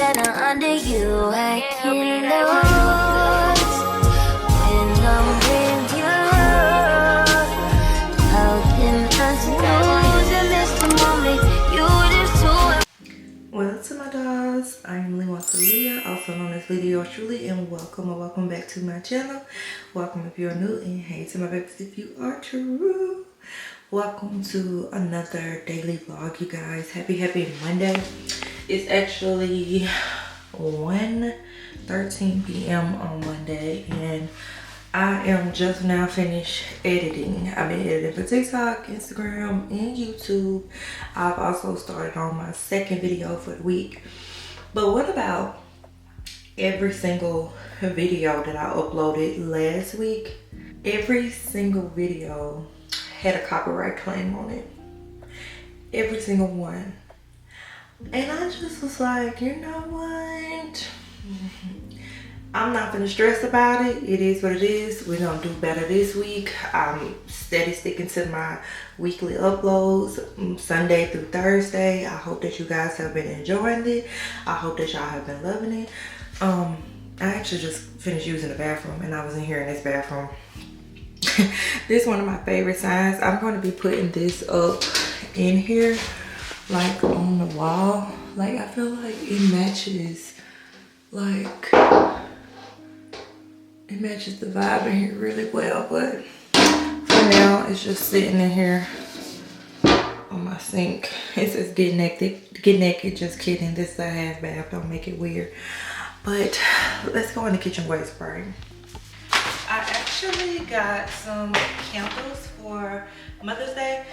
better under you. I can lose when I'm with you. How can I lose and miss the moment you just too? Well, to my dolls, I am LeWonta, also known as LeeLee or TruLee, and welcome back to my channel. Welcome if you're new, and hey to my babies if you are true. Welcome to another daily vlog, you guys. Happy Monday. It's actually 1:13 p.m. on Monday, and I am just now finished editing. I've been editing for TikTok, Instagram, and YouTube. I've also started on my second video for the week. But what about every single video that I uploaded last week? Every single video had a copyright claim on it. Every single one. And I just was like, you know what? I'm not gonna stress about it. It is what it is. We're gonna do better this week. I'm steady sticking to my weekly uploads, Sunday through Thursday. I hope that you guys have been enjoying it. I hope that y'all have been loving it. I actually just finished using the bathroom, and I was in here in this bathroom. This is one of my favorite signs. I'm going to be putting this up in here, like on the wall. Like, I feel like it matches, like, it matches the vibe in here really well. But for now, it's just sitting in here on my sink. It says get naked, just kidding. This is a half bath, don't make it weird. But let's go in the kitchen waste spray. I actually got some candles for Mother's Day.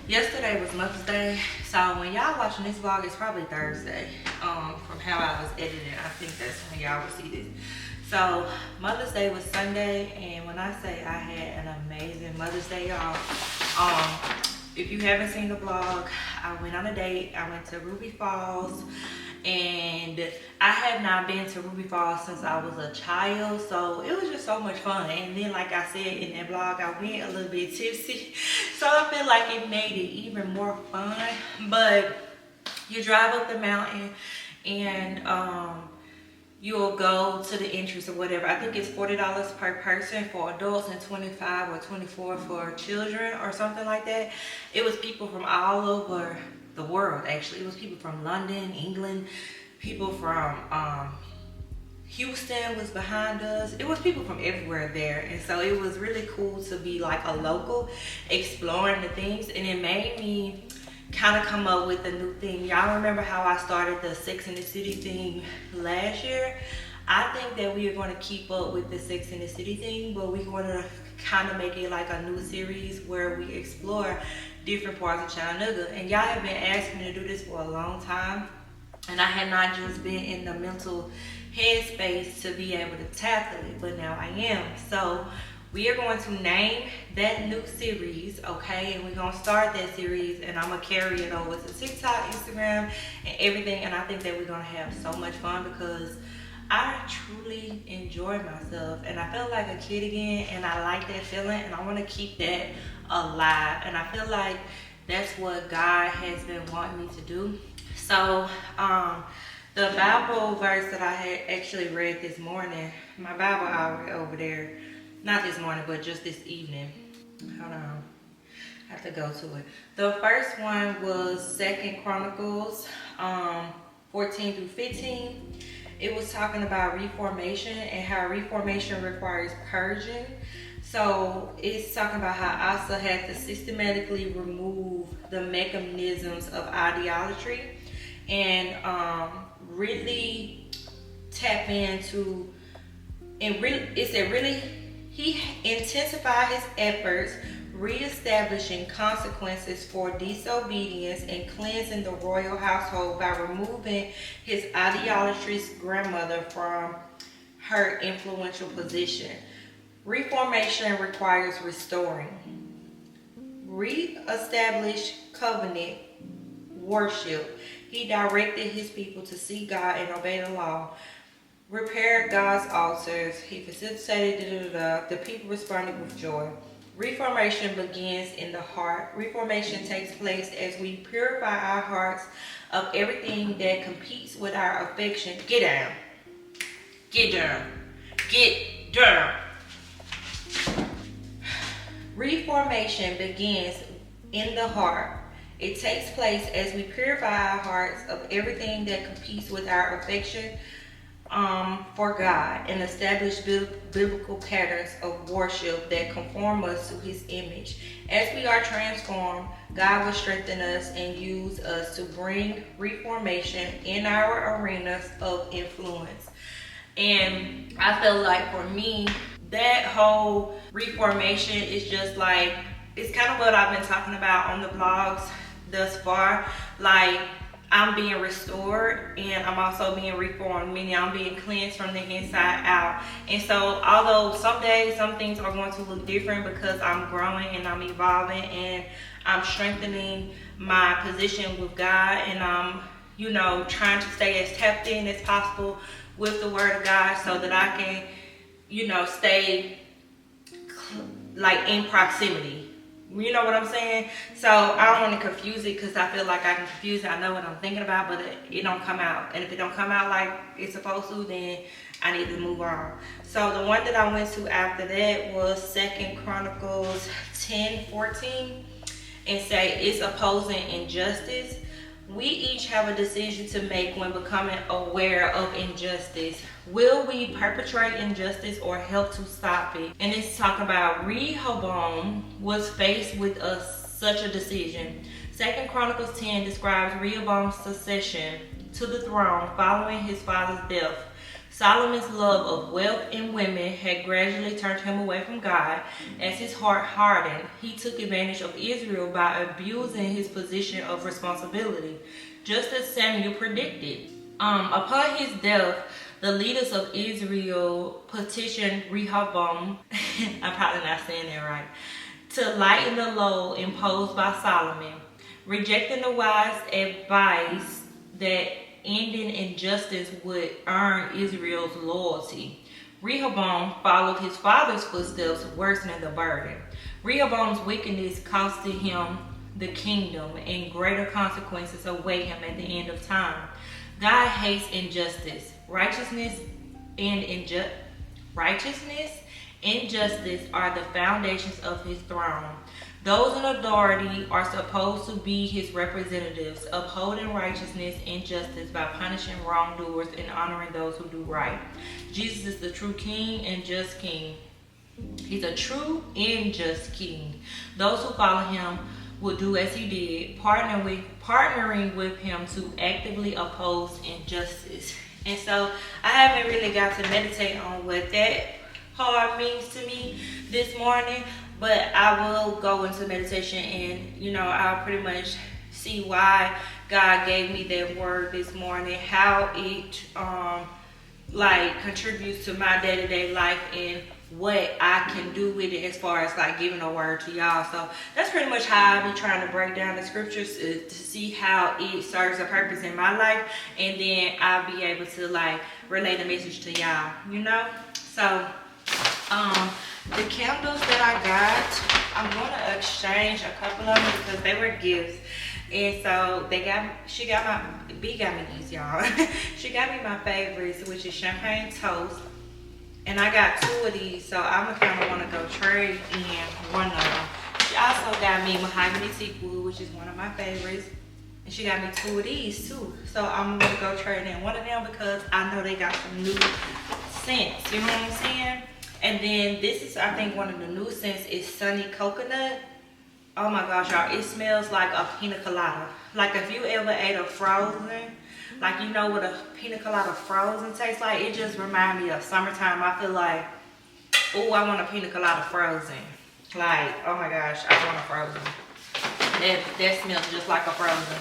Yesterday was Mother's Day, so when y'all watching this vlog, it's probably Thursday. From how I was editing, I think that's when y'all will see this. So Mother's Day was Sunday, and when I say I had an amazing Mother's Day, y'all, if you haven't seen the vlog, I went on a date. I went to Ruby Falls, and I have not been to Ruby Falls since I was a child, so it was just so much fun. And then, like I said in that vlog, I went a little bit tipsy, so I feel like it made it even more fun. But you drive up the mountain, and you'll go to the entrance or whatever. I think it's $40 per person for adults and $25 or $24 for children or something like that. It was people from all over the world, actually. It was people from London, England, people from Houston was behind us. It was people from everywhere there, and so it was really cool to be like a local exploring the things. And it made me kind of come up with a new thing. Y'all remember how I started the Sex in the City thing last year? I think that we are going to keep up with the Sex in the City thing, but we're going to kind of make it like a new series where we explore different parts of Chattanooga. And y'all have been asking me to do this for a long time, and I had not just been in the mental headspace to be able to tackle it, but now I am. So we are going to name that new series, okay? And we're gonna start that series, and I'm gonna carry it over to TikTok, Instagram, and everything. And I think that we're gonna have so much fun because I truly enjoy myself, and I felt like a kid again, and I like that feeling, and I want to keep that alive. And I feel like that's what God has been wanting me to do. So the Bible verse that I had actually read this morning, my Bible already over there, not this morning, but just this evening. Hold on, I have to go to it. The first one was 2 Chronicles 14 through 15. It was talking about reformation and how reformation requires purging. So it's talking about how Asa had to systematically remove the mechanisms of idolatry and really tap into, and really, it said really, he intensified his efforts reestablishing consequences for disobedience and cleansing the royal household by removing his idolatrous grandmother from her influential position. Reformation requires restoring, re-establish covenant worship. He directed his people to seek God and obey the law, repaired God's altars. He facilitated the people responded with joy. Reformation begins in the heart. Reformation takes place as we purify our hearts of everything that competes with our affection. Get down. Get down. Get down. Reformation begins in the heart. It takes place as we purify our hearts of everything that competes with our affection for God and establish biblical patterns of worship that conform us to His image. As we are transformed, God will strengthen us and use us to bring reformation in our arenas of influence. And I feel like for me, that whole reformation is just like, it's kind of what I've been talking about on the vlogs thus far. Like, I'm being restored and I'm also being reformed, meaning I'm being cleansed from the inside out. And so although some days some things are going to look different because I'm growing and I'm evolving and I'm strengthening my position with God, and I'm, you know, trying to stay as tapped in as possible with the Word of God so that I can, you know, stay like in proximity. You know what I'm saying? So I don't want to confuse it because I feel like I can confuse it. I know what I'm thinking about, but it don't come out. And if it don't come out like it's supposed to, then I need to move on. So the one that I went to after that was 2 Chronicles 10:14, and say it's opposing injustice. We each have a decision to make when becoming aware of injustice. Will we perpetrate injustice or help to stop it? And it's talking about Rehoboam was faced with such a decision. 2 Chronicles 10 describes Rehoboam's succession to the throne following his father's death. Solomon's love of wealth and women had gradually turned him away from God. As his heart hardened, he took advantage of Israel by abusing his position of responsibility, just as Samuel predicted. Upon his death, the leaders of Israel petitioned Rehoboam, I'm probably not saying that right, to lighten the load imposed by Solomon, rejecting the wise advice that ending injustice would earn Israel's loyalty. Rehoboam followed his father's footsteps, worsening the burden. Rehoboam's wickedness costed him the kingdom, and greater consequences await him at the end of time. God hates injustice. Righteousness and injustice are the foundations of his throne. Those in authority are supposed to be his representatives, upholding righteousness and justice by punishing wrongdoers and honoring those who do right. Jesus is the true king and just king. He's a true and just king. Those who follow him will do as he did, partnering with him to actively oppose injustice. And so I haven't really got to meditate on what that part means to me this morning, but I will go into meditation and, you know, I'll pretty much see why God gave me that word this morning, how it like contributes to my day-to-day life and what I can do with it as far as like giving a word to y'all. So that's pretty much how I be trying to break down the scriptures to see how it serves a purpose in my life, and then I'll be able to like relay the message to y'all, you know. So the candles that I got, I'm gonna exchange a couple of them because they were gifts. And so B got me these, y'all. She got me my favorites, which is champagne toast. And I got 2 of these, so I'm kind of want to go trade in one of them. She also got me mahogany teakwood, which is one of my favorites. And she got me 2 of these too. So I'm going to go trade in one of them because I know they got some new scents. You know what I'm saying? And then this is, I think, one of the new scents is Sunny Coconut. Oh my gosh, y'all, it smells like a pina colada. Like if you ever ate a frozen, like you know what a pina colada frozen tastes like, it just reminds me of summertime. I feel like, oh, I want a pina colada frozen. Like, oh my gosh, I want a frozen. That smells just like a frozen.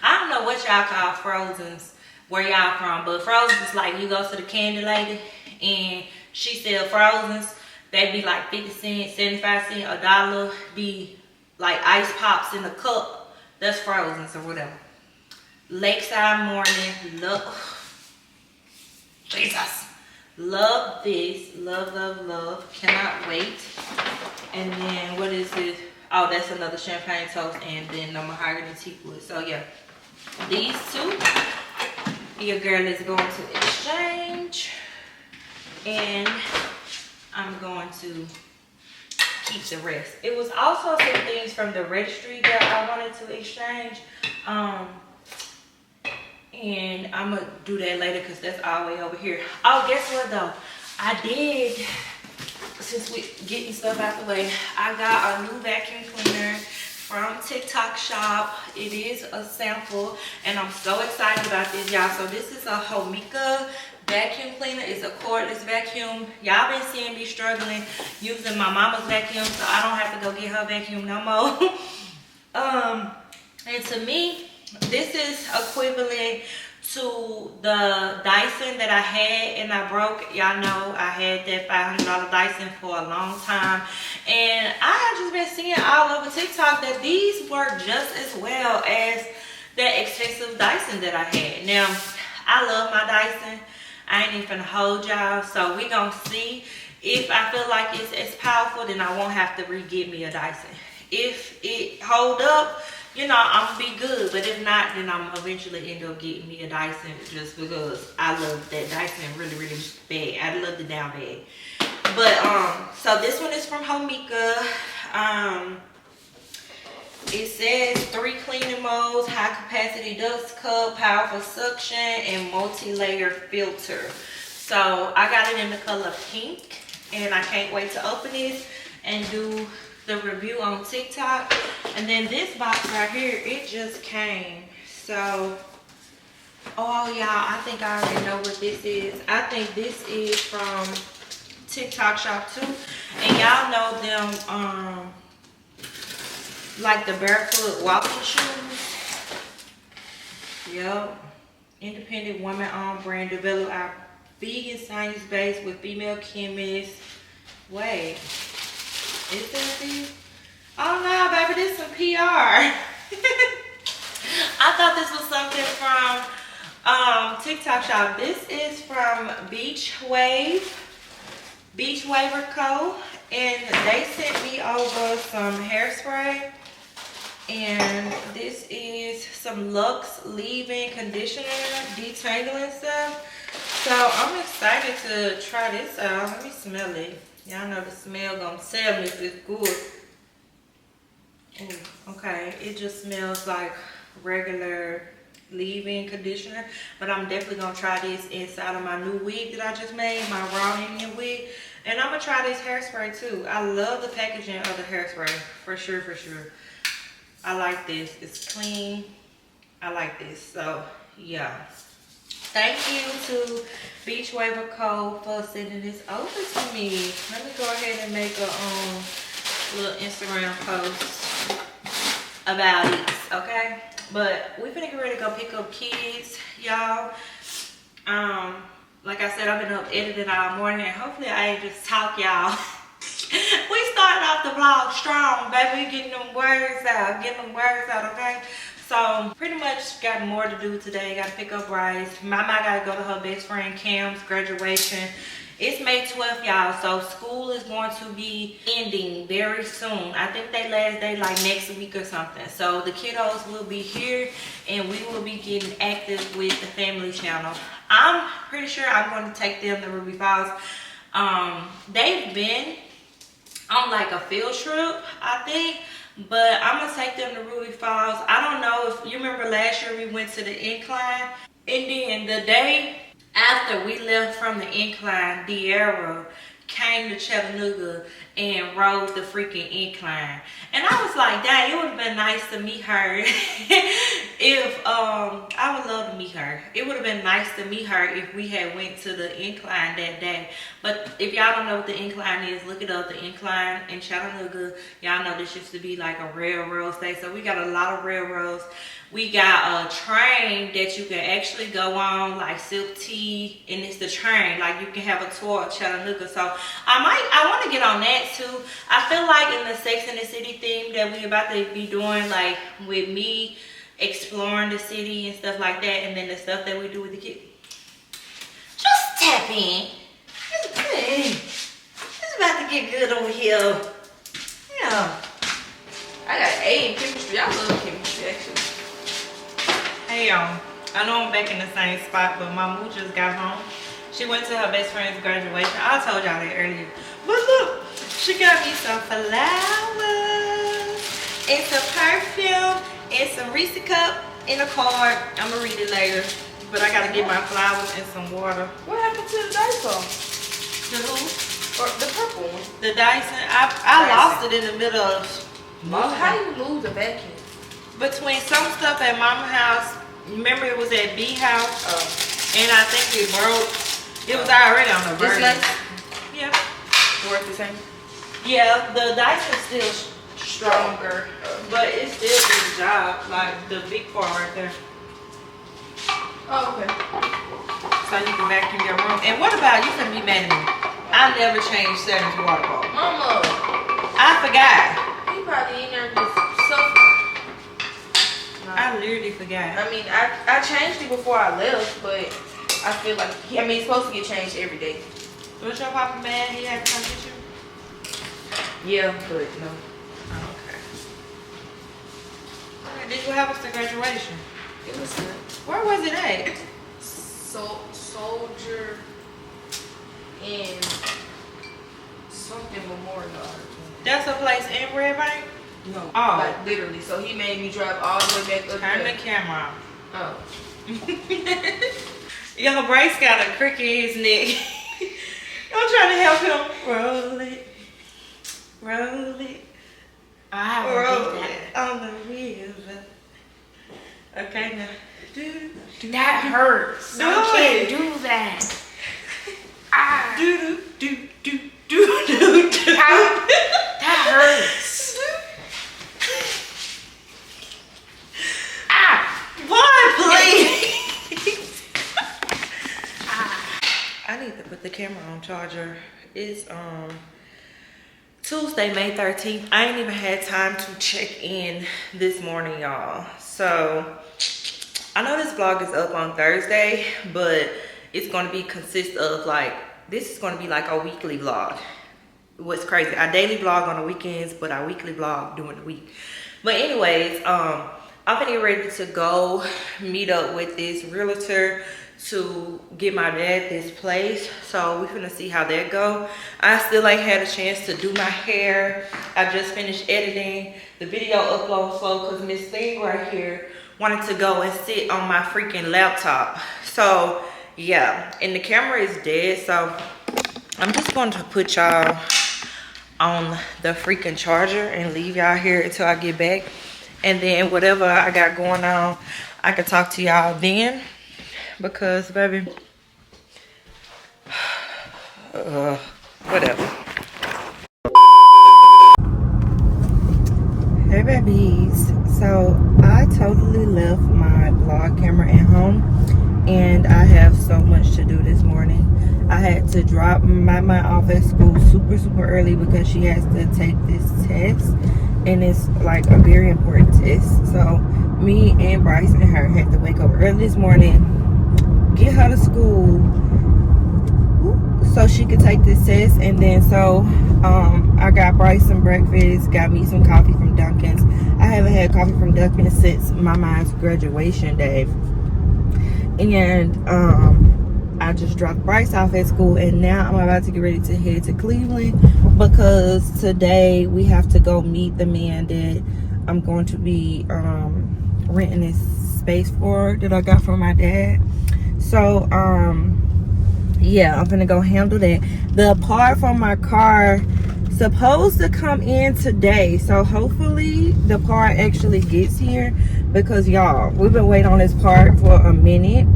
I don't know what y'all call frozens where y'all from, but frozens is like you go to the candy lady and she sell frozens. They be like 50 cents, 75 cents, $1. Be like ice pops in a cup. That's frozens or whatever. Lakeside Morning, love, Jesus, love this, love, love, love, cannot wait. And then what is this? Oh, that's another champagne toast, and then the mahogany teakwood. So yeah, these two, your girl is going to exchange, and I'm going to keep the rest. It was also some things from the registry that I wanted to exchange. And I'm gonna do that later because that's all the way over here. Oh, guess what though? I did, since we getting stuff out the way, I got a new vacuum cleaner from TikTok shop. It is a sample and I'm so excited about this, y'all. So this is a Homika vacuum cleaner. It's a cordless vacuum. Y'all been seeing me struggling using my mama's vacuum, so I don't have to go get her vacuum no more. And to me, this is equivalent to the Dyson that I had and I broke. Y'all know I had that $500 Dyson for a long time, and I have just been seeing all over TikTok that these work just as well as that expensive Dyson that I had. Now, I love my Dyson. I ain't even finna hold y'all, so we gonna see. If I feel like it's as powerful, then I won't have to re-get me a Dyson. If it hold up, you know, I'm gonna be good. But if not, then I'm eventually end up getting me a Dyson, just because I love that Dyson really, really bad. I love it down bad. But so this one is from Homika. It says 3 cleaning modes, high capacity dust cup, powerful suction, and multi-layer filter. So I got it in the color pink, and I can't wait to open it and do the review on TikTok. And then this box right here, it just came. So, oh y'all, I think I already know what this is. I think this is from TikTok shop too. And y'all know them, like the barefoot walking shoes. Yep. Independent woman-owned brand, developed our vegan science base with female chemists. Wait, is that these? Oh no, baby, this is some PR. I thought this was something from TikTok shop. This is from Beach Waver Co. And they sent me over some hairspray. And this is some Luxe leave-in conditioner, detangling stuff. So I'm excited to try this out. Let me smell it. Y'all know the smell gonna tell me if it's good. Ooh, okay, it just smells like regular leave-in conditioner, but I'm definitely gonna try this inside of my new wig that I just made, my raw Indian wig. And I'm gonna try this hairspray too. I love the packaging of the hairspray, for sure, for sure. I like this, it's clean. I like this, so yeah. Thank you to Beach Waver Co. for sending this over to me. Let me go ahead and make a little Instagram post about it, okay? But we finna get ready to go pick up kids, y'all. Like I said, I've been up editing all morning, and hopefully I ain't just talk y'all. We started off the vlog strong, baby. Getting them words out, okay? So pretty much got more to do today. Got to pick up Rice. Mama got to go to her best friend Cam's graduation. It's May 12th, y'all, so school is going to be ending very soon. I think they last day like next week or something. So the kiddos will be here, and we will be getting active with the family channel. I'm pretty sure I'm going to take them to Ruby Falls. They've been on like a field trip, I think, but I'm gonna take them to Ruby Falls. I don't know if you remember last year we went to the incline, and then the day after we left from the incline, De'Ara came to Chattanooga and rode the freaking incline. And I was like, dang, it would have been nice to meet her. If I would love to meet her. It would have been nice to meet her if we had went to the incline that day. But if y'all don't know what the incline is, look it up. The incline in Chattanooga. Y'all know this used to be like a railroad state. So we got a lot of railroads. We got a train that you can actually go on, like Silk T, and it's the train. Like you can have a tour of Chattanooga. So I want to get on that too. I feel like in the Sex and the City theme that we about to be doing, like with me exploring the city and stuff like that, and then the stuff that we do with the kids. Just tap in. It's about to get good over here. Damn. I got an A in chemistry. I love chemistry, actually. Hey y'all, I know I'm back in the same spot, but my moo just got home. She went to her best friend's graduation. I told y'all that earlier. But look, she got me some flowers and some perfume and some Reese cup and a card. I'm gonna read it later. But I gotta get my flowers and some water. What happened to the Dyson? The who? Or the purple one? The Dyson. I lost it in the middle of Oh, how do you lose a vacuum? between some stuff at Mama's house. Remember it was at B house, and I think it broke. It was already on the verge. Yeah. Worth the same? Yeah, the Dyson's still stronger, but it still does the job. Like the big part right there. Oh, okay. So you can vacuum your room. And what about you? Can be mad at me? I never changed Saturn's water bowl. Mama. I forgot. He probably in there just suffering. I literally forgot. I mean, I changed it before I left, but I feel like, it's supposed to get changed every day. Was your papa mad he had to come get you? Yeah, but no. Oh, okay. Did you have us to graduation? It was good. Where was it at? Soldier in something Memorial Arch. That's a place in Red Bank? No. Oh. Like literally. So he made me drive all the way back up Turn there. the camera Oh. off. Yo, Bryce got a crick in his neck. I'm trying to help him. Roll it. Roll it. Roll it on the river. Okay, now. That hurts. Do I can't it. do that. Do do do do do do. That hurts. Boy, please. I need to put the camera on charger. It's Tuesday, May 13th. I ain't even had time to check in this morning, y'all. So I know this vlog is up on Thursday, but it's gonna be consist of like, this is gonna be like a weekly vlog. What's crazy, I daily vlog on the weekends, but I weekly vlog during the week. But anyways, I'm gonna get ready to go meet up with this realtor to get my dad this place. So we're gonna see how that go. I still ain't had a chance to do my hair. I just finished editing. The video upload slow because Miss Thing right here wanted to go and sit on my freaking laptop. So yeah, and the camera is dead, so I'm just going to put y'all on the freaking charger and leave y'all here until I get back. And then whatever I got going on, I can talk to y'all then. Because, baby, whatever. Hey, babies. So, I totally left my vlog camera at home. And I have so much to do this morning. I had to drop my off at school super early because she has to take this test. And it's like a very important test. So, me and Bryce and her had to wake up early this morning, get her to school so she could take this test. And then so I got Bryce some breakfast, got me some coffee from Dunkin's. I haven't had coffee from Dunkin's since my mom's graduation day. And I just dropped Bryce off at school, and now I'm about to get ready to head to Cleveland because today we have to go meet the man that I'm going to be renting this space for that I got from my dad. So yeah, I'm gonna go handle that. The part from my car supposed to come in today, so hopefully the part actually gets here, because y'all, we've been waiting on this part for a minute.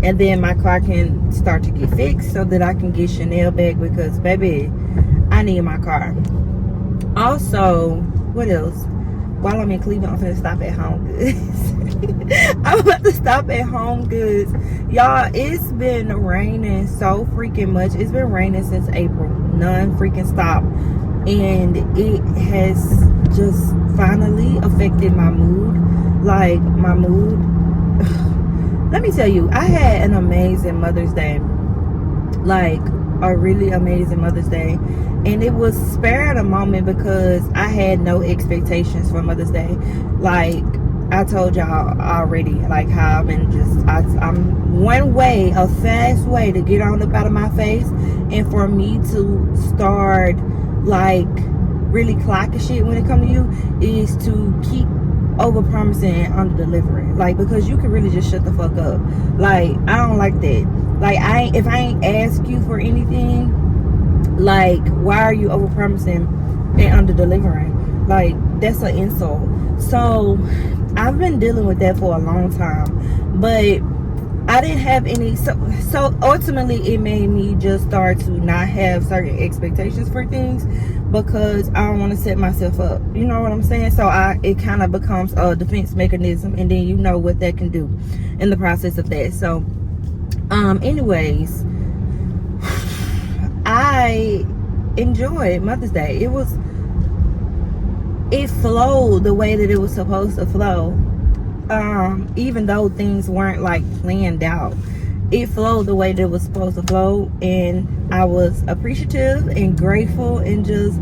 And then my car can start to get fixed so that I can get Chanel back, because baby, I need my car. Also, what else? While I'm in Cleveland, I'm gonna stop at Home Goods. I'm about to stop at Home Goods. Y'all, it's been raining so freaking much. It's been raining since April, non-freaking stop. And it has just finally affected my mood. Like, my mood. Let me tell you, I had an amazing Mother's Day. Like, a really amazing Mother's Day. And it was spared a moment because I had no expectations for Mother's Day. Like I told y'all already, like how I've been I'm one way, a fast way to get on up out of my face, and for me to start like really clocking shit when it comes to you is to keep over promising and under delivering. Like, because you can really just shut the fuck up. Like, I don't like that. Like, if I ain't ask you for anything, like, why are you over promising and under delivering? Like, that's an insult. So I've been dealing with that for a long time, but I didn't have any, so ultimately it made me just start to not have certain expectations for things because I don't want to set myself up, you know what I'm saying? So it kind of becomes a defense mechanism, and then you know what that can do in the process of that. So anyways, I enjoyed Mother's Day. It flowed the way that it was supposed to flow. Even though things weren't like planned out, it flowed the way that it was supposed to flow, and I was appreciative and grateful and just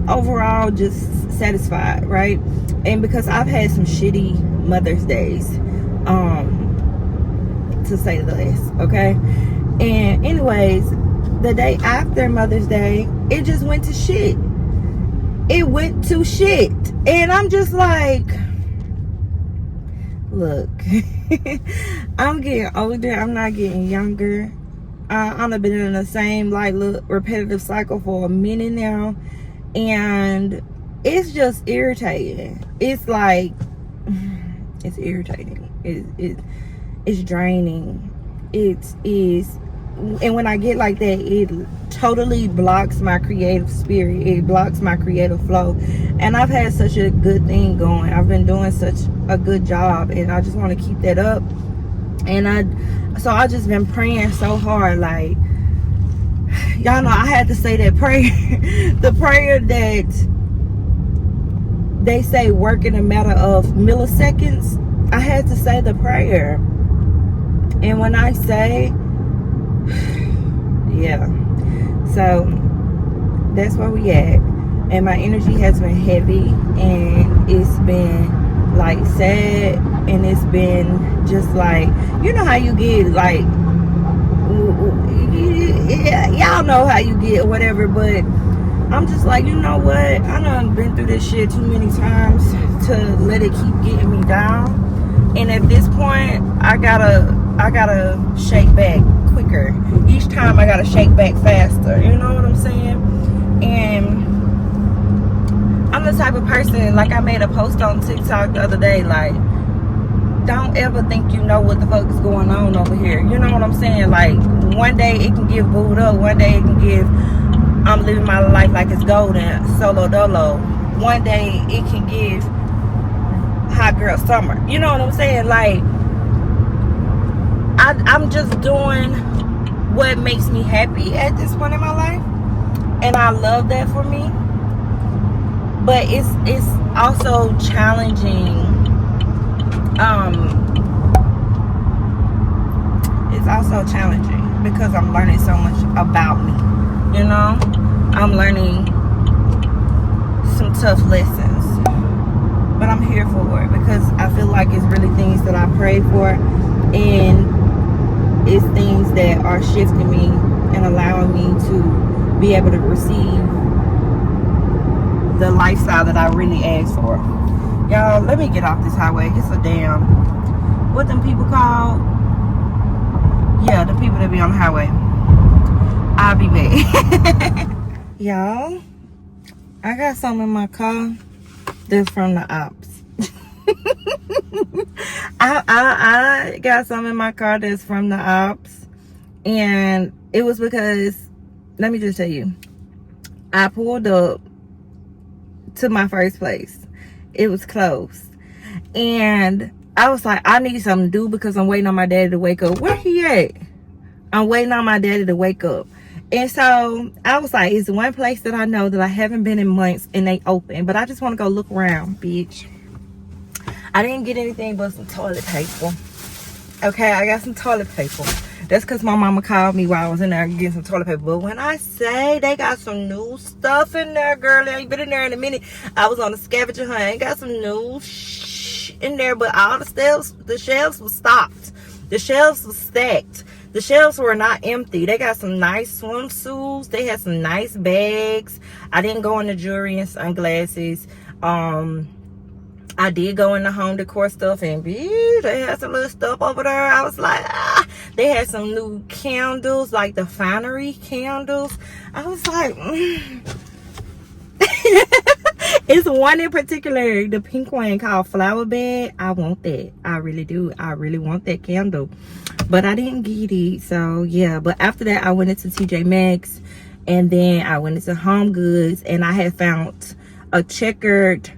overall just satisfied, right? And because I've had some shitty Mother's Days, to say the least, okay? And anyways, the day after Mother's Day, it just went to shit. It went to shit, and I'm just like, look, I'm getting older. I'm not getting younger. I've been in the same like repetitive cycle for a minute now, and it's just irritating. It's like, it's irritating. It's draining. It is. And when I get like that, it totally blocks my creative spirit. It blocks my creative flow. And I've had such a good thing going. I've been doing such a good job, and I just want to keep that up. And I just been praying so hard. Like, y'all know I had to say that prayer. The prayer that they say work in a matter of milliseconds. I had to say the prayer. And when I say, yeah, so that's where we at. And my energy has been heavy, and it's been like sad, and it's been just like, you know how you get like, y'all know how you get whatever, but I'm just like, you know what, I done been through this shit too many times to let it keep getting me down. And at this point, I gotta shake back quicker. Each time I gotta shake back faster. You know what I'm saying? And I'm the type of person, like I made a post on TikTok the other day, like, don't ever think you know what the fuck is going on over here. You know what I'm saying? Like, one day it can give booed up. One day it can give, I'm living my life like it's golden, solo dolo. One day it can give hot girl summer. You know what I'm saying? Like, I'm just doing what makes me happy at this point in my life, and I love that for me. But it's also challenging. It's also challenging because I'm learning so much about me. You know, I'm learning some tough lessons, but I'm here for it because I feel like it's really things that I prayed for, and it's things that are shifting me and allowing me to be able to receive the lifestyle that I really asked for. Y'all, let me get off this highway. It's a damn, what them people called? Yeah, the people that be on the highway. I'll be back. Y'all, I got something in my car that's from the Opps. I got something in my car that's from the Opps, and it was because, let me just tell you, I pulled up to my first place. It was closed, and I was like, I need something to do because I'm waiting on my daddy to wake up. Where he at? I'm waiting on my daddy to wake up. And so I was like, it's one place that I know that I haven't been in months, and they open, but I just want to go look around, bitch. I didn't get anything but some toilet paper. Okay, I got some toilet paper. That's because my mama called me while I was in there getting some toilet paper. But when I say they got some new stuff in there, girl, they ain't been in there in a minute. I was on the scavenger hunt. Ain't got some new in there, but all the shelves were stocked. The shelves were stacked. The shelves were not empty. They got some nice swimsuits. They had some nice bags. I didn't go in the jewelry and sunglasses. I did go in the home decor stuff, and they had some little stuff over there. I was like, ah. They had some new candles, like the finery candles. I was like, It's one in particular, the pink one called Flower Bed. I want that. I really do. I really want that candle. But I didn't get it. So, yeah. But after that, I went into TJ Maxx. And then I went into Home Goods. And I had found a checkered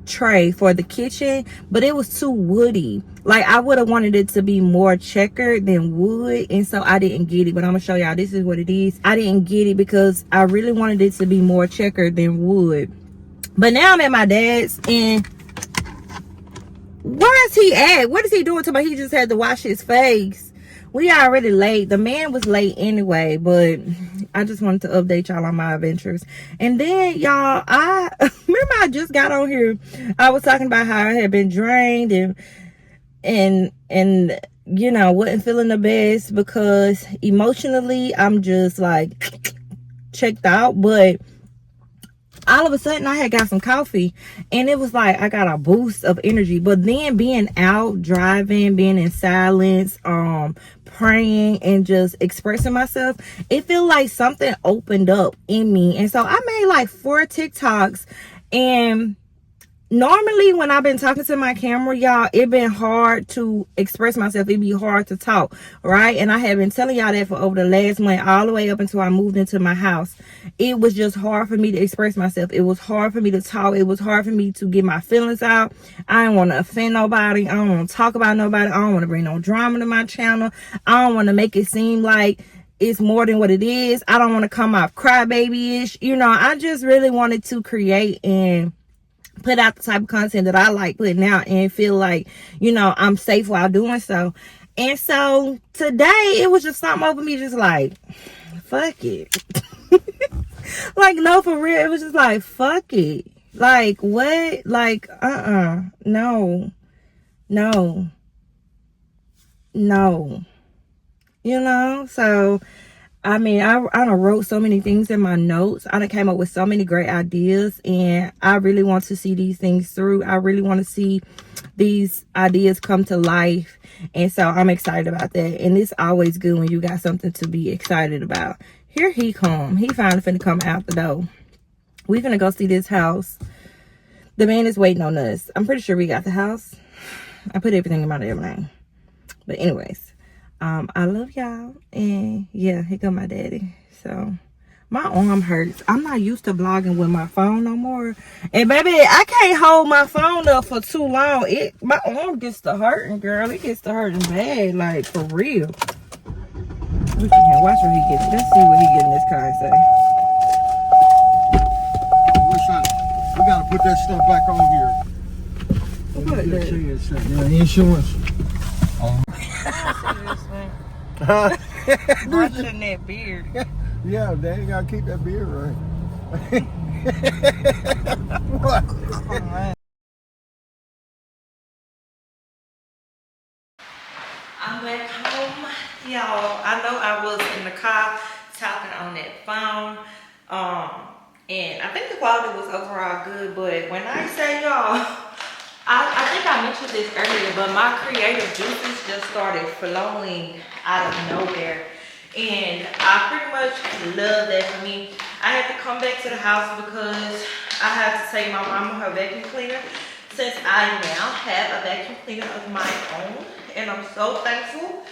tray for the kitchen, but it was too woody. Like, I would have wanted it to be more checkered than wood, and so I didn't get it. But I'm gonna show y'all, this is what it is. I didn't get it because I really wanted it to be more checkered than wood. But now I'm at my dad's, and where is he at? What is he doing to me? He just had to wash his face. We already late. The man was late anyway, but I just wanted to update y'all on my adventures. And then, y'all, I remember I just got on here. I was talking about how I had been drained and you know, wasn't feeling the best because emotionally I'm just like checked out. But all of a sudden I had got some coffee, and it was like I got a boost of energy. But then being out driving, being in silence, praying and just expressing myself, it felt like something opened up in me. And so I made like 4 TikToks, and normally when I've been talking to my camera, y'all, it been hard to express myself. It be hard to talk, right? And I have been telling y'all that for over the last month, all the way up until I moved into my house. It was just hard for me to express myself. It was hard for me to talk. It was hard for me to get my feelings out. I don't want to offend nobody. I don't want to talk about nobody. I don't want to bring no drama to my channel. I don't want to make it seem like it's more than what it is. I don't want to come off crybaby-ish. You know, I just really wanted to create and put out the type of content that I like putting out, and feel like, you know, I'm safe while doing so. And so today it was just something over me, just like, fuck it. Like, no, for real, it was just like, fuck it. Like, what? Like, no, you know. So I mean, I done wrote so many things in my notes. I done came up with so many great ideas, and I really want to see these things through. I really want to see these ideas come to life. And so I'm excited about that. And it's always good when you got something to be excited about. Here he come. He finally finna come out the door. We finna go see this house. The man is waiting on us. I'm pretty sure we got the house. I put everything in my name. But anyways. I love y'all, and yeah, here come my daddy. So my arm hurts. I'm not used to vlogging with my phone no more, and baby, I can't hold my phone up for too long. My arm gets to hurting, girl. It gets to hurting bad, like, for real. Watch what he gets. Let's see what he get in this car and say. We gotta put that stuff back on here. What? Yeah, insurance. Brushing that beard. Yeah, they gotta keep that beard right. What? I'm back home, y'all. I know I was in the car talking on that phone, and I think the quality was overall good. But when I say, y'all, I think I mentioned this earlier, but my creative juices just started flowing out of nowhere, and I pretty much love that for me. I had to come back to the house because I had to take my mama her vacuum cleaner, since I now have a vacuum cleaner of my own, and I'm so thankful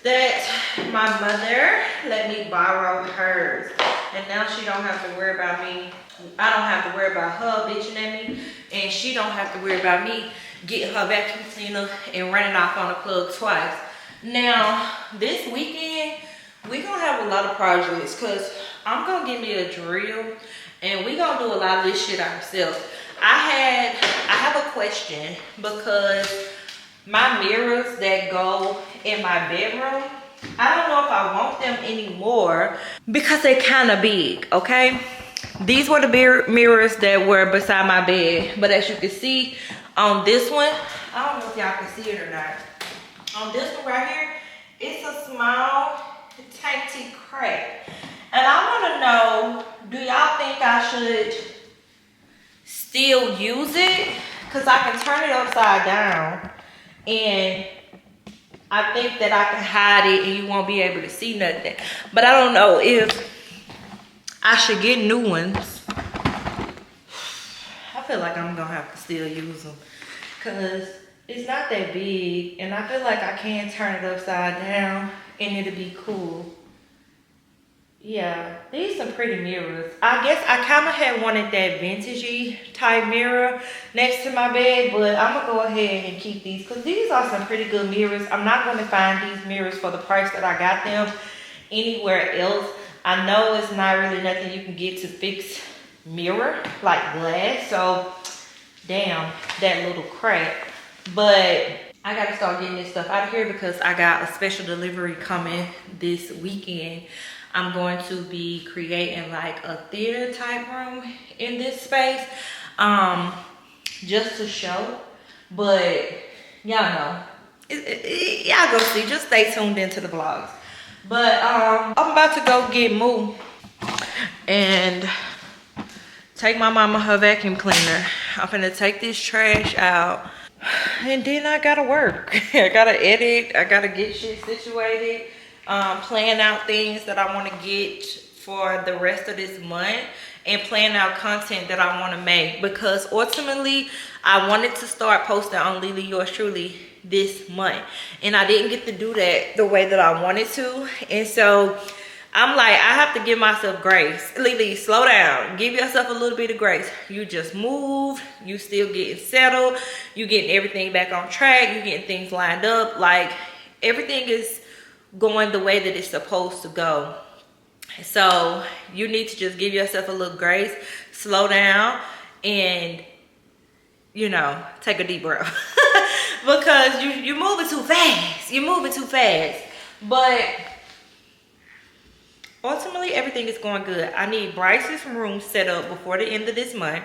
that my mother let me borrow hers, and now she don't have to worry about me. I don't have to worry about her bitching at me, and she don't have to worry about me getting her vacuum cleaner and running off on the plug twice. Now, this weekend, we're gonna have a lot of projects, because I'm gonna get me a drill, and we're gonna do a lot of this shit ourselves. I have a question, because my mirrors that go in my bedroom, I don't know if I want them anymore because they're kind of big, okay? These were the mirrors that were beside my bed. But as you can see on this one, I don't know if y'all can see it or not. On this one right here, it's a small, tiny crack. And I want to know, do y'all think I should still use it? Because I can turn it upside down. And I think that I can hide it and you won't be able to see nothing. But I don't know if I should get new ones. I feel like I'm gonna have to still use them because it's not that big and I feel like I can turn it upside down and it'll be cool. Yeah, these are pretty mirrors. I guess I kind of had wanted that vintagey type mirror next to my bed, but I'm gonna go ahead and keep these because these are some pretty good mirrors. I'm not gonna find these mirrors for the price that I got them anywhere else. I know it's not really nothing you can get to fix mirror like glass, so damn that little crap. But I gotta start getting this stuff out of here because I got a special delivery coming this weekend. I'm going to be creating like a theater type room in this space, just to show. But y'all know, y'all go see. Just stay tuned into the vlogs. But I'm about to go get Moo and take my mama her vacuum cleaner. I'm gonna take this trash out and then I gotta work. I gotta edit, I gotta get shit situated, plan out things that I wanna get for the rest of this month and plan out content that I wanna make because ultimately I wanted to start posting on LeeLee yours truly this month and I didn't get to do that the way that I wanted to, and so I'm like, I have to give myself grace. LeeLee, slow down, give yourself a little bit of grace. You just moved, you still getting settled, you getting everything back on track, you getting things lined up, like everything is going the way that it's supposed to go. So you need to just give yourself a little grace, slow down, and you know, take a deep breath. Because you're moving too fast. You're moving too fast. But ultimately, everything is going good. I need Bryce's room set up before the end of this month.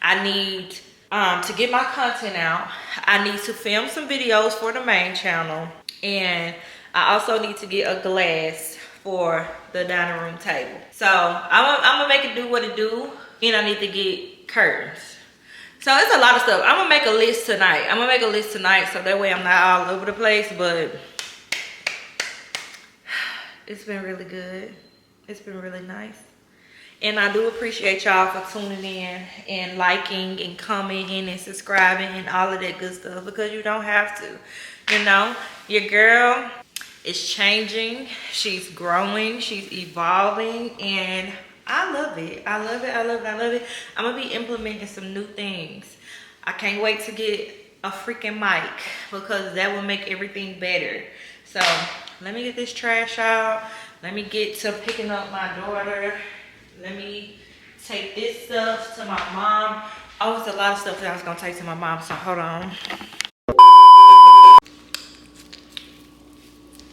I need to get my content out. I need to film some videos for the main channel. And I also need to get a glass for the dining room table. So I'm gonna make it do what it do. And I need to get curtains. So it's a lot of stuff. I'm gonna make a list tonight. So that way I'm not all over the place, but it's been really good. It's been really nice. And I do appreciate y'all for tuning in and liking and commenting and subscribing and all of that good stuff because you don't have to. You know, your girl is changing. She's growing. She's evolving. And I love it. I love it. I love it. I love it. I'm going to be implementing some new things. I can't wait to get a freaking mic because that will make everything better. So let me get this trash out. Let me get to picking up my daughter. Let me take this stuff to my mom. Oh, it's a lot of stuff that I was going to take to my mom. So hold on.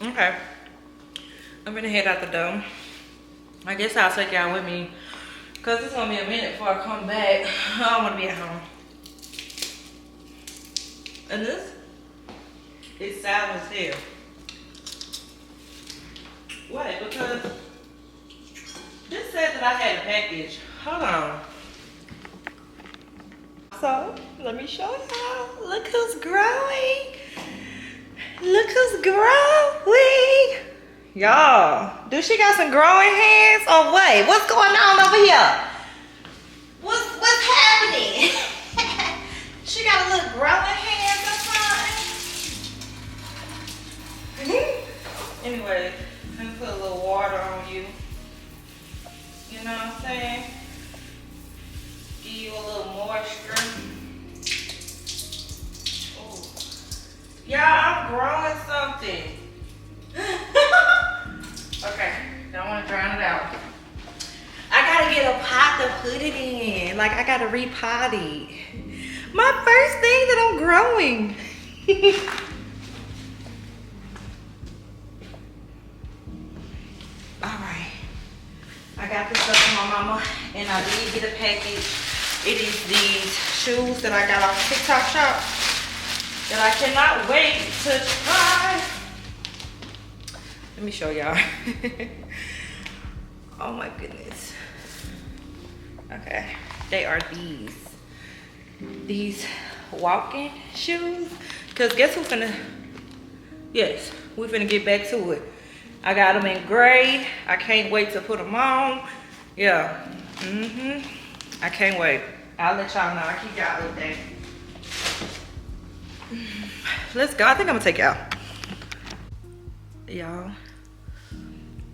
Okay. I'm going to head out the door. I guess I'll take y'all with me because it's gonna be a minute before I come back. I don't want to be at home. And this is sour as hell. Wait, because this said that I had a package. Hold on. So let me show y'all. Look who's growing. Look who's growing. Y'all, do she got some growing hands or what? What's going on over here? What's happening? She got a little growing hands or something. Anyway, let me put a little water on you. You know what I'm saying? Give you a little moisture. Oh. Y'all, I'm growing something. Okay, don't want to drown it out. I gotta get a pot to put it in. Like, I gotta repot it. My first thing that I'm growing. get a package. It is these shoes that I got off TikTok shop that I cannot wait to try. Let me show y'all. Oh my goodness. Okay, they are these walking shoes. Cause guess who's finna, yes, we finna get back to it. I got them in gray. I can't wait to put them on. Yeah, I can't wait. I'll let y'all know. I keep y'all updated. Let's go. I think I'm gonna take it out. Y'all,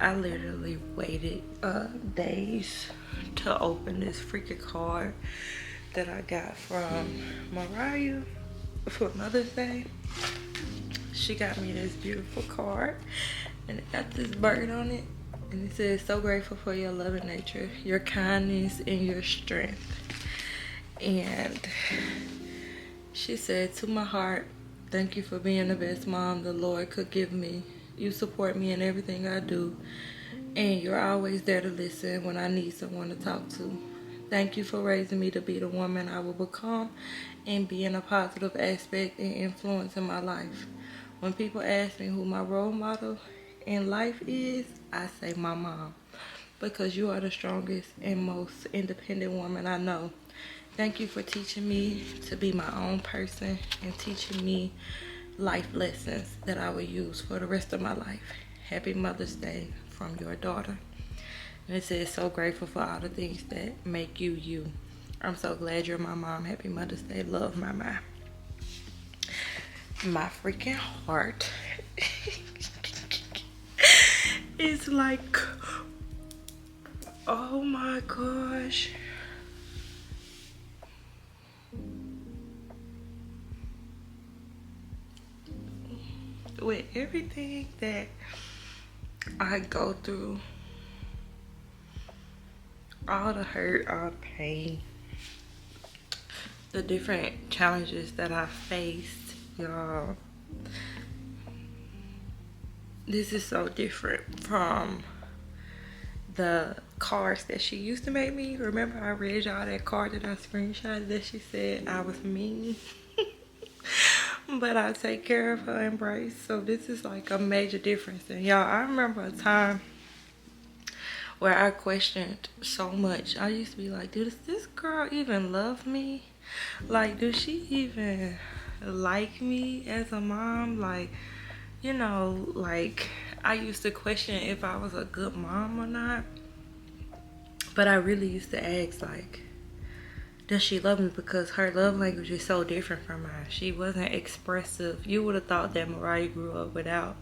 I literally waited days to open this freaking card that I got from Mariah for Mother's Day. She got me this beautiful card and it got this bird on it, and it says, "So grateful for your love and nature, your kindness and your strength." And she said, "To my heart, thank you for being the best mom the Lord could give me. You support me in everything I do, and you're always there to listen when I need someone to talk to. Thank you for raising me to be the woman I will become and being a positive aspect and influence in my life. When people ask me who my role model in life is, I say my mom, because you are the strongest and most independent woman I know. Thank you for teaching me to be my own person and teaching me life lessons that I will use for the rest of my life. Happy Mother's Day from your daughter." And it says, "So grateful for all the things that make you you. I'm so glad you're my mom. Happy Mother's Day. Love, Mama." My freaking heart is like, oh my gosh. With everything that I go through, all the hurt, all the pain, the different challenges that I faced, y'all, this is so different from the cards that she used to make me. Remember I read y'all that card that I screenshotted that she said I was mean? But I take care of her embrace. So this is like a major difference. And y'all, I remember a time where I questioned so much. I used to be like, does this girl even love me? Like, does she even like me as a mom? Like, you know, like, I used to question if I was a good mom or not. But I really used to ask, like, does she love me? Because her love language is so different from mine. She wasn't expressive. You would have thought that Mariah grew up without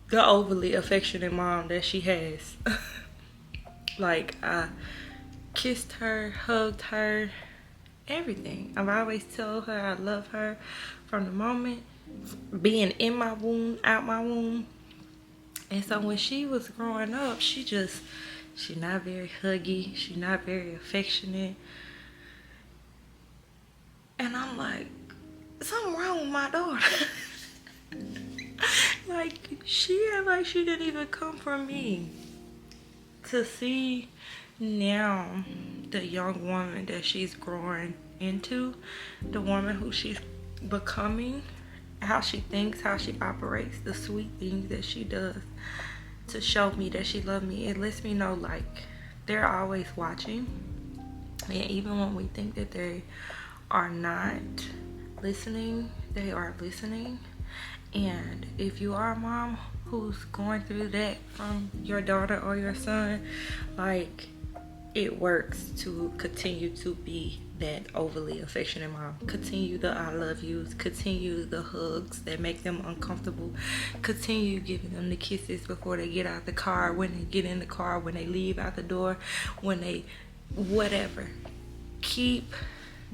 the overly affectionate mom that she has. Like, I kissed her, hugged her, everything. I've always told her I love her from the moment being in my womb, out my womb. And so when she was growing up, she's not very huggy. She's not very affectionate. And I'm like, something wrong with my daughter. Like, she act like she didn't even come from me. To see now the young woman that she's growing into, the woman who she's becoming, how she thinks, how she operates, the sweet things that she does to show me that she loves me, it lets me know, like, they're always watching. And even when we think that they are not listening, they are listening. And if you are a mom who's going through that from your daughter or your son, like, it works to continue to be that overly affectionate mom. Continue the I love yous, continue the hugs that make them uncomfortable, continue giving them the kisses before they get out the car, when they get in the car, when they leave out the door, when they whatever. Keep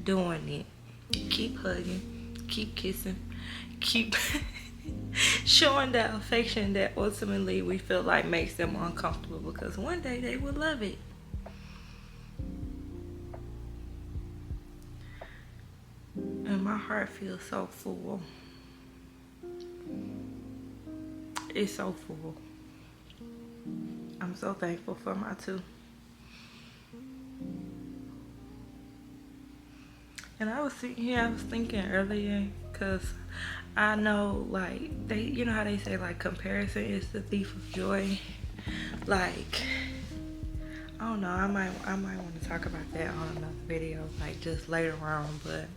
doing it. Keep hugging, keep kissing, keep showing that affection that ultimately we feel like makes them uncomfortable, because one day they will love it. And my heart feels so full. It's so full. I'm so thankful for my two. And I was sitting here, I was thinking earlier, because I know, like, you know how they say, like, comparison is the thief of joy? Like, I don't know, I might want to talk about that on another video, like, just later on, but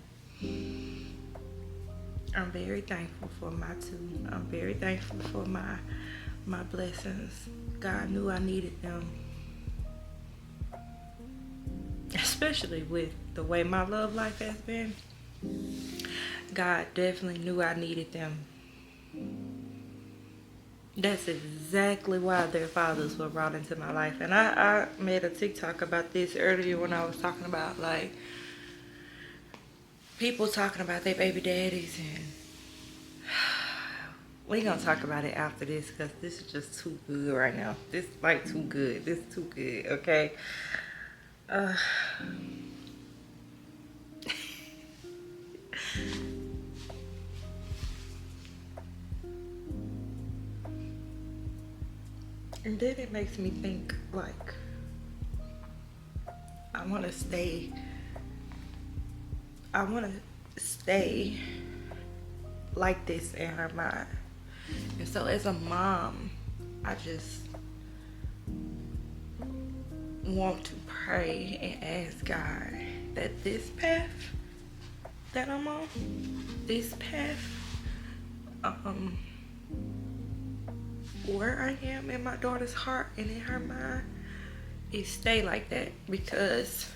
I'm very thankful for my two. I'm very thankful for my blessings. God knew I needed them. Especially with the way my love life has been. God definitely knew I needed them. That's exactly why their fathers were brought into my life. And I made a TikTok about this earlier when I was talking about, like, people talking about their baby daddies, and we gonna talk about it after this because this is just too good right now. This like too good. This is too good, okay? And then it makes me think, like, I want to stay like this in her mind. And so as a mom, I just want to pray and ask God that this path that I'm on, this path, where I am in my daughter's heart and in her mind, it stay like that. Because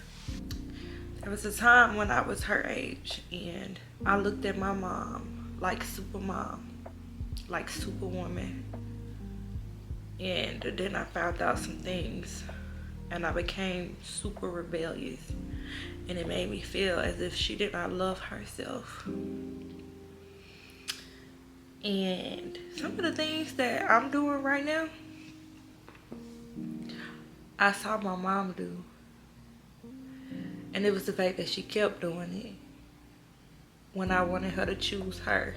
there was a time when I was her age and I looked at my mom like super mom, like superwoman, and then I found out some things and I became super rebellious, and it made me feel as if she did not love herself. And some of the things that I'm doing right now, I saw my mom do. And it was the fact that she kept doing it when I wanted her to choose her.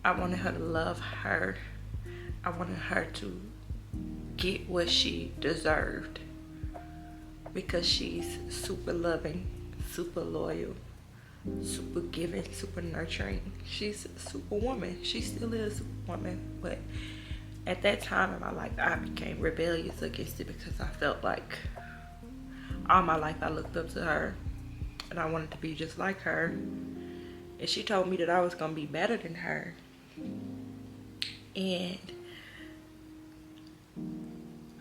I wanted her to love her. I wanted her to get what she deserved. Because she's super loving, super loyal, super giving, super nurturing. She's a superwoman. She still is a superwoman. But at that time in my life, I became rebellious against it because I felt like all my life I looked up to her and I wanted to be just like her. And she told me that I was going to be better than her. And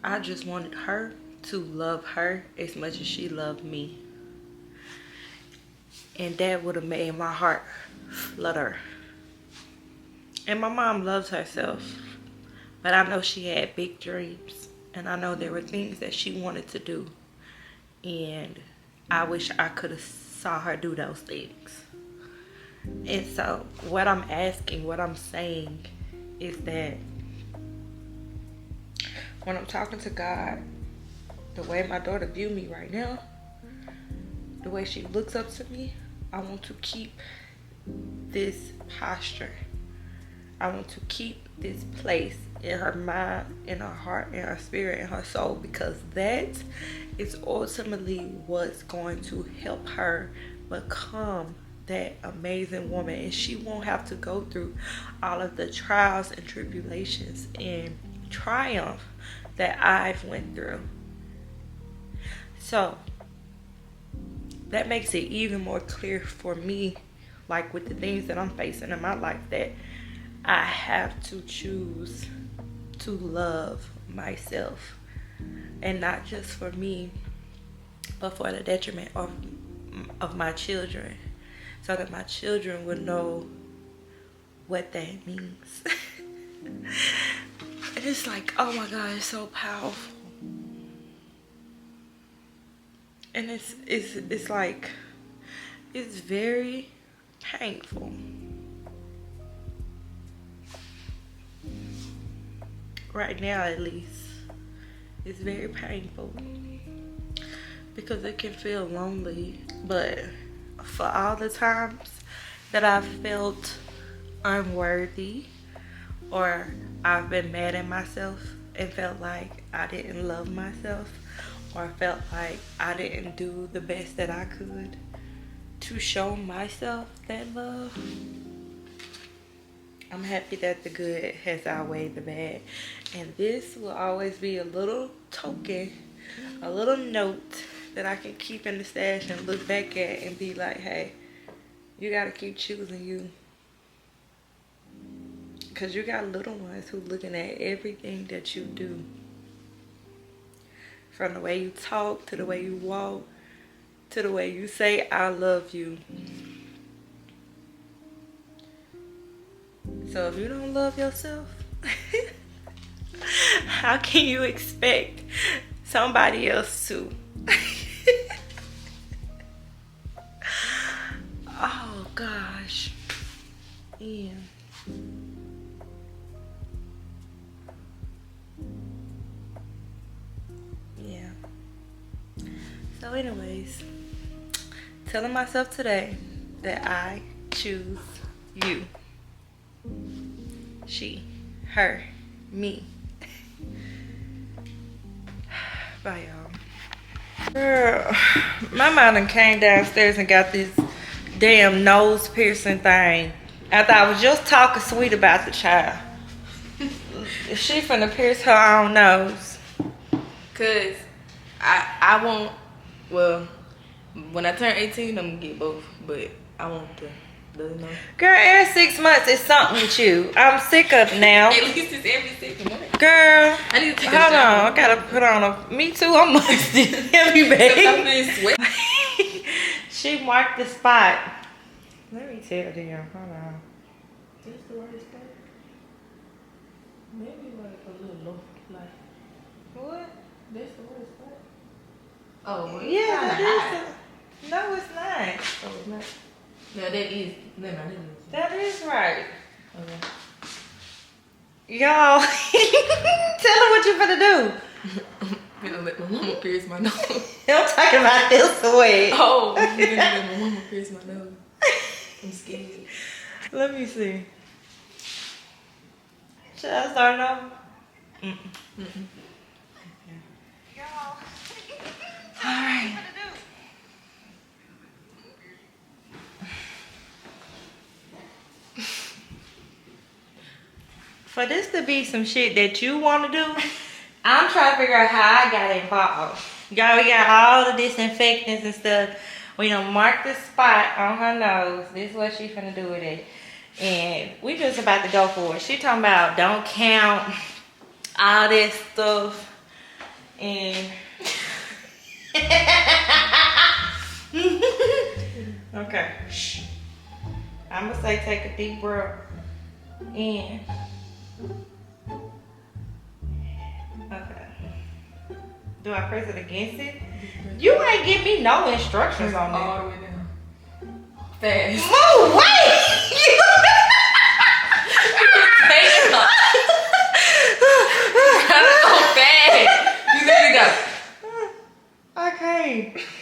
I just wanted her to love her as much as she loved me. And that would have made my heart flutter. And my mom loves herself, but I know she had big dreams, and I know there were things that she wanted to do, and I wish I could have saw her do those things. And so what I'm asking, what I'm saying is that when I'm talking to God, the way my daughter views me right now, the way she looks up to me, I want to keep this posture. I want to keep this place in her mind, in her heart, in her spirit, in her soul, because that is ultimately what's going to help her become that amazing woman. And she won't have to go through all of the trials and tribulations and triumph that I've went through. So that makes it even more clear for me, like with the things that I'm facing in my life, that I have to choose to love myself, and not just for me, but for the detriment of my children, so that my children will know what that means. And it's like, oh my God, it's so powerful. And it's like, it's very painful. Right now, at least, it's very painful because it can feel lonely. But for all the times that I've felt unworthy, or I've been mad at myself and felt like I didn't love myself, or felt like I didn't do the best that I could, to show myself that love. I'm happy that the good has outweighed the bad. And this will always be a little token, a little note that I can keep in the stash and look back at and be like, hey, you gotta keep choosing you. Because you got little ones who looking at everything that you do. From the way you talk, to the way you walk, to the way you say, I love you. So if you don't love yourself, how can you expect somebody else to? Oh gosh. Yeah. Yeah. So anyways, telling myself today that I choose you. She, her, me. Bye, y'all. Girl, my mom done came downstairs and got this damn nose piercing thing. After I was just talking sweet about the child. She finna pierce her own nose. Cause I won't, well, when I turn 18, I'm gonna get both, but I want the nose. Girl, every 6 months is something with you. I'm sick of it now. At least it's every 6 months. Girl, I need to take a hold shower. on. I gotta put on a, me too, I'm musty. Heavy baby. I'm being sweaty. She marked the spot. Let me tell you, hold on. That's the right spot. Maybe like a little low, like. What? That's the right spot. Oh, well, Yeah, kinda that high. is. No, it's not. Oh, it's not. No, that is. No, that is. That is right. Okay. Y'all, tell her what you finna do. I'm gonna let my mama pierce my nose. I'm talking about this way. Oh, I'm gonna let my mama pierce my nose. I'm scared. Let me see. Should I start it off? Alright. For this to be some shit that you want to do, I'm trying to figure out how I got involved. Y'all, we got all the disinfectants and stuff. We done marked the spot on her nose. This is what she finna do with it. And we just about to go for it. She talking about don't count all this stuff. And okay. Shh. I'm gonna say take a deep breath in. Okay. Do I press it against it? You ain't give me no instructions on that. All the way down. Fast. Move, wait! Damn. Gotta go fast. You literally got. Okay.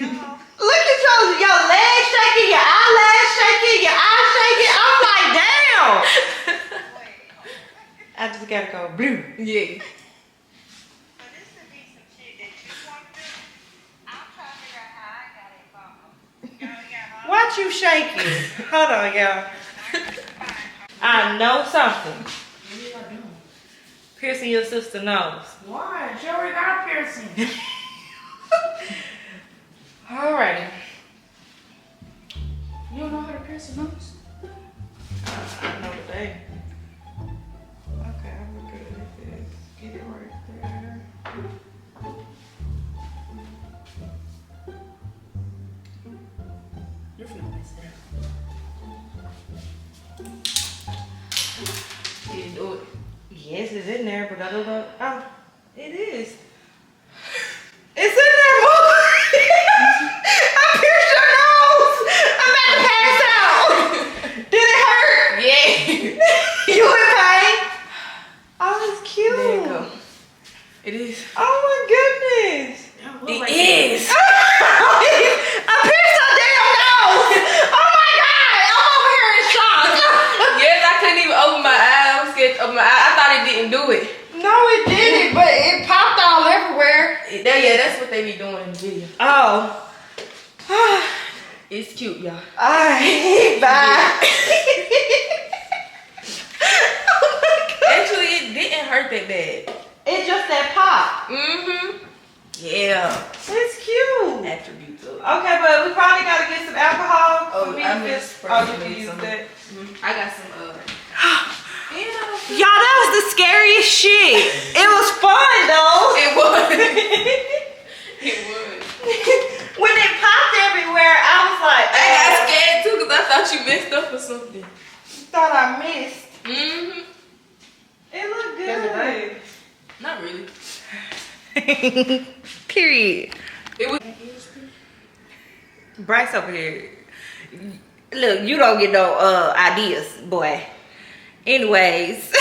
Look at your legs shaking, your eyelash shaking, your eye shaking. I'm like, damn. I just gotta go blue. Yeah. What you shaking? Hold on, y'all. I know something. Piercing your sister's nose. Why? She already got a piercing. Alrighty. You don't know how to pierce a nose? I know today. Okay, I'm good at this. Get it right there. You're finna mess it up. You didn't do it. Yes, it's in there, but I don't know. Oh, it is. It's in there, Mom. I pierced your nose. I'm about to pass out. Did it hurt? Yeah. You in pain? Oh, it's cute. There you go. It is. Oh my goodness. It is. I pierced her damn nose. Oh my God. I'm over here in shock. Yes, I couldn't even open my eye. I was scared to open my eye. I thought it didn't do it. No, it didn't, but it popped all everywhere. Yeah, that's what they be doing in the video. Oh. It's cute, y'all. Alright, bye. Actually, it didn't hurt that bad. It's just that pop. Mm-hmm. Yeah. It's cute. Attributes of it. Okay, but we probably gotta get some alcohol. Oh, for me I to missed fix- for Oh, me you to can make use some. that. I got some Y'all, that was the scariest shit. It was fun though. It was. It was. When it popped everywhere, I was like, I got scared too because I thought you messed up or something. Thought I missed. Mm-hmm. It looked Does it good. hurt? Not really. Period. It was. Bryce over here. Look, you don't get no ideas, boy. Anyways,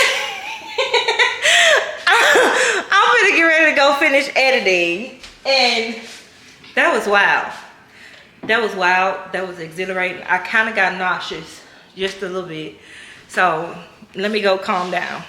I'm gonna get ready to go finish editing, and that was wild. That was wild. That was exhilarating. I kind of got nauseous just a little bit, so let me go calm down.